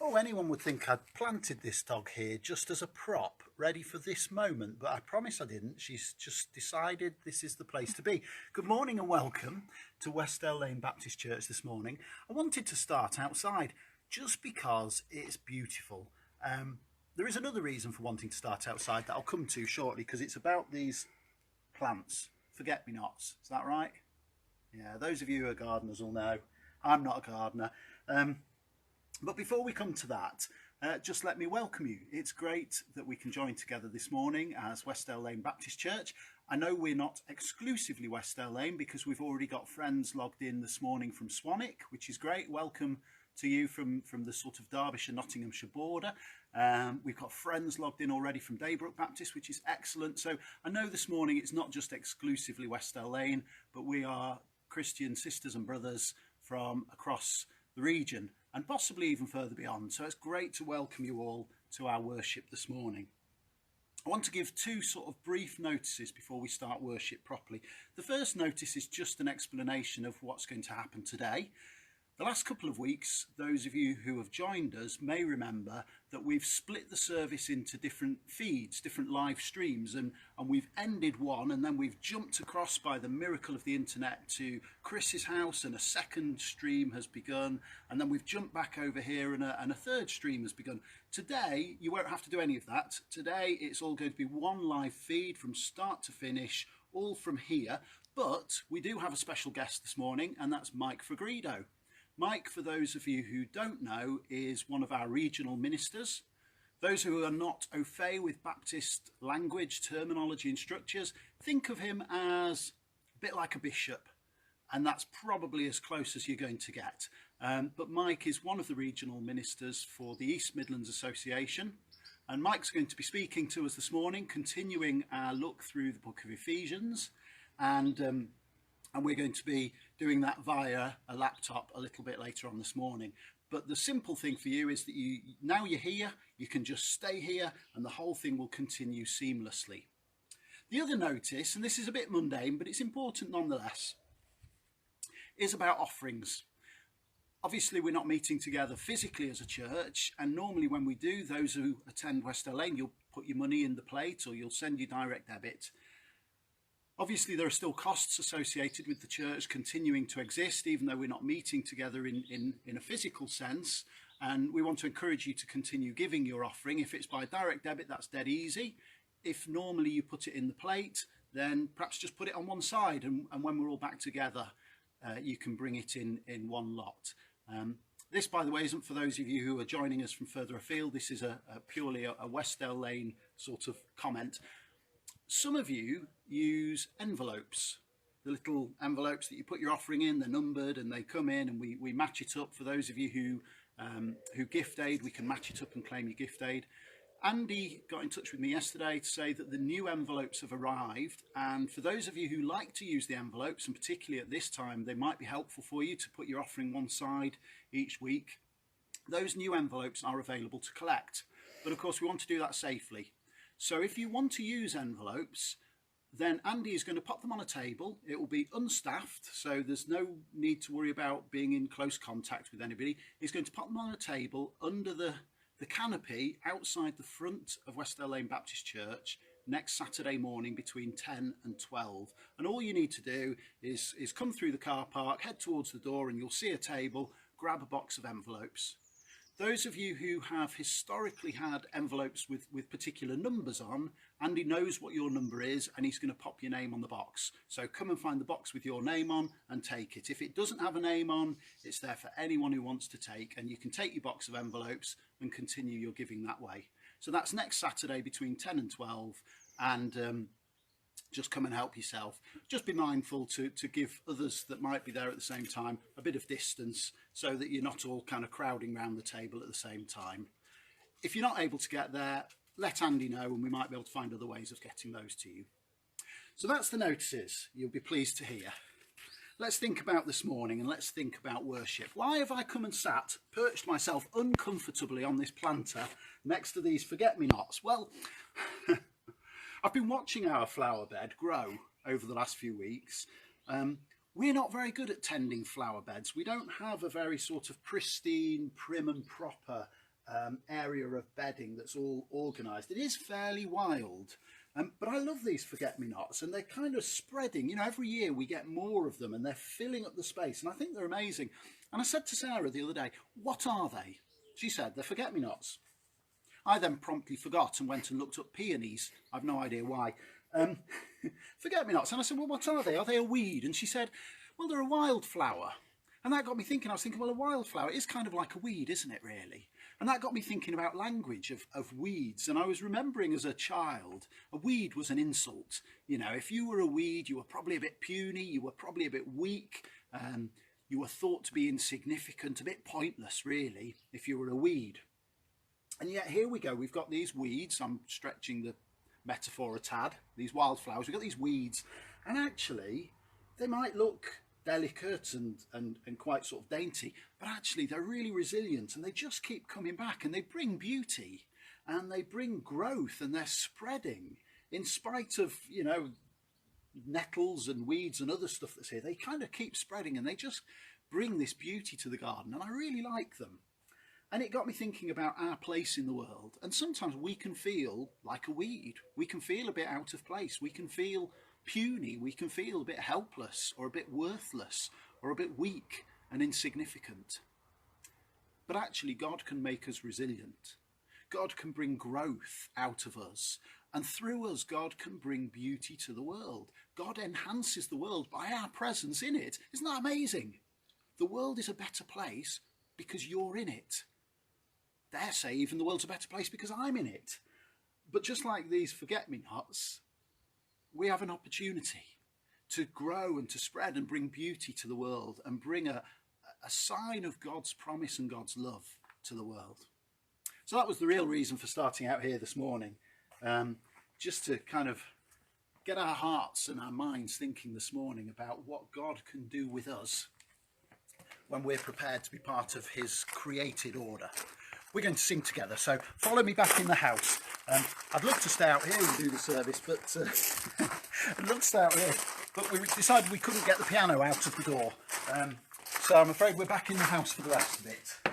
Oh, anyone would think I'd planted this dog here just as a prop, ready for this moment, but I promise I didn't. She's just decided this is the place to be. Good morning and welcome to Westdale Lane Baptist Church this morning. I wanted to start outside just because it's beautiful. There is another reason for wanting to start outside that I'll come to shortly, because it's about these plants, forget-me-nots. Is that right? Yeah, those of you who are gardeners will know. I'm not a gardener. But before we come to that, just let me welcome you. It's great that we can join together this morning as Westdale Lane Baptist Church. I know we're not exclusively Westdale Lane because we've already got friends logged in this morning from Swanwick, which is great. Welcome to you from the sort of Derbyshire-Nottinghamshire border. We've got friends logged in already from Daybrook Baptist, which is excellent. So I know this morning it's not just exclusively Westdale Lane, but we are Christian sisters and brothers from across the region and possibly even further beyond. So it's great to welcome you all to our worship this morning. I want to give two sort of brief notices before we start worship properly. The first notice is just an explanation of what's going to happen today. The last couple of weeks, those of you who have joined us may remember that we've split the service into different feeds, different live streams, and we've ended one and then we've jumped across by the miracle of the internet to Chris's house, and a second stream has begun, and then we've jumped back over here and a third stream has begun. Today, you won't have to do any of that. Today, it's all going to be one live feed from start to finish, all from here, but we do have a special guest this morning, and that's Mike Fagredo. Mike, for those of you who don't know, is one of our regional ministers. Those who are not au fait with Baptist language, terminology and structures, think of him as a bit like a bishop, and that's probably as close as you're going to get. But Mike is one of the regional ministers for the East Midlands Association, and Mike's going to be speaking to us this morning, continuing our look through the book of Ephesians, and we're going to be doing that via a laptop a little bit later on this morning. But the simple thing for you is that now you're here, you can just stay here and the whole thing will continue seamlessly. The other notice, and this is a bit mundane, but it's important nonetheless, is about offerings. Obviously, we're not meeting together physically as a church, and normally when we do, those who attend Westdale Lane, you'll put your money in the plate or you'll send your direct debit. Obviously, there are still costs associated with the church continuing to exist, even though we're not meeting together in a physical sense. And we want to encourage you to continue giving your offering. If it's by direct debit, that's dead easy. If normally you put it in the plate, then perhaps just put it on one side. And when we're all back together, you can bring it in one lot. This, by the way, isn't for those of you who are joining us from further afield. This is purely a Westdale Lane sort of comment. Some of you use envelopes, the little envelopes that you put your offering in. They're numbered and they come in, and we match it up. For those of you who gift aid, we can match it up and claim your gift aid. Andy got in touch with me yesterday to say that the new envelopes have arrived, and for those of you who like to use the envelopes, and particularly at this time, they might be helpful for you to put your offering one side each week. Those new envelopes are available to collect, but of course we want to do that safely. So if you want to use envelopes, then Andy is going to pop them on a table. It will be unstaffed, so there's no need to worry about being in close contact with anybody. He's going to pop them on a table under the canopy outside the front of Westdale Lane Baptist Church next Saturday morning between 10 and 12. And all you need to do is come through the car park, head towards the door, and you'll see a table, grab a box of envelopes. Those of you who have historically had envelopes with particular numbers on, Andy knows what your number is and he's going to pop your name on the box. So come and find the box with your name on and take it. If it doesn't have a name on, it's there for anyone who wants to take, and you can take your box of envelopes and continue your giving that way. So that's next Saturday between 10 and 12, and just come and help yourself. Just be mindful to give others that might be there at the same time a bit of distance, so that you're not all kind of crowding around the table at the same time. If you're not able to get there, let Andy know and we might be able to find other ways of getting those to you. So that's the notices you'll be pleased to hear. Let's think about this morning, and let's think about worship. Why have I come and perched myself uncomfortably on this planter next to these forget-me-nots? Well, I've been watching our flower bed grow over the last few weeks. We're not very good at tending flower beds. We don't have a very sort of pristine, prim and proper area of bedding that's all organised. It is fairly wild, but I love these forget-me-nots, and they're kind of spreading. You know, every year we get more of them, and they're filling up the space, and I think they're amazing. And I said to Sarah the other day, what are they? She said, they're forget-me-nots. I then promptly forgot and went and looked up peonies. I've no idea why. Forget-me-nots. And I said, well, what are they? Are they a weed? And she said, well, they're a wildflower. And that got me thinking. I was thinking, well, a wildflower is kind of like a weed, isn't it, really? And that got me thinking about language of weeds. And I was remembering as a child, a weed was an insult. You know, if you were a weed, you were probably a bit puny, you were probably a bit weak, you were thought to be insignificant, a bit pointless, really, if you were a weed. And yet here we go, we've got these weeds. I'm stretching the metaphor a tad, these wildflowers. We've got these weeds, and actually they might look delicate and quite sort of dainty, but actually they're really resilient, and they just keep coming back, and they bring beauty and they bring growth, and they're spreading in spite of, you know, nettles and weeds and other stuff that's here. They kind of keep spreading, and they just bring this beauty to the garden, and I really like them. And it got me thinking about our place in the world. And sometimes we can feel like a weed. We can feel a bit out of place. We can feel puny. We can feel a bit helpless, or a bit worthless, or a bit weak and insignificant. But actually, God can make us resilient. God can bring growth out of us. And through us, God can bring beauty to the world. God enhances the world by our presence in it. Isn't that amazing? The world is a better place because you're in it. Dare say even the world's a better place because I'm in it. But just like these forget-me-nots, we have an opportunity to grow and to spread and bring beauty to the world, and bring a sign of God's promise and God's love to the world. So that was the real reason for starting out here this morning, just to kind of get our hearts and our minds thinking this morning about what God can do with us when we're prepared to be part of his created order. We're going to sing together, so follow me back in the house. I'd love to stay out here and do the service, but I'd love to stay out here, but we decided we couldn't get the piano out of the door. So I'm afraid we're back in the house for the rest of it.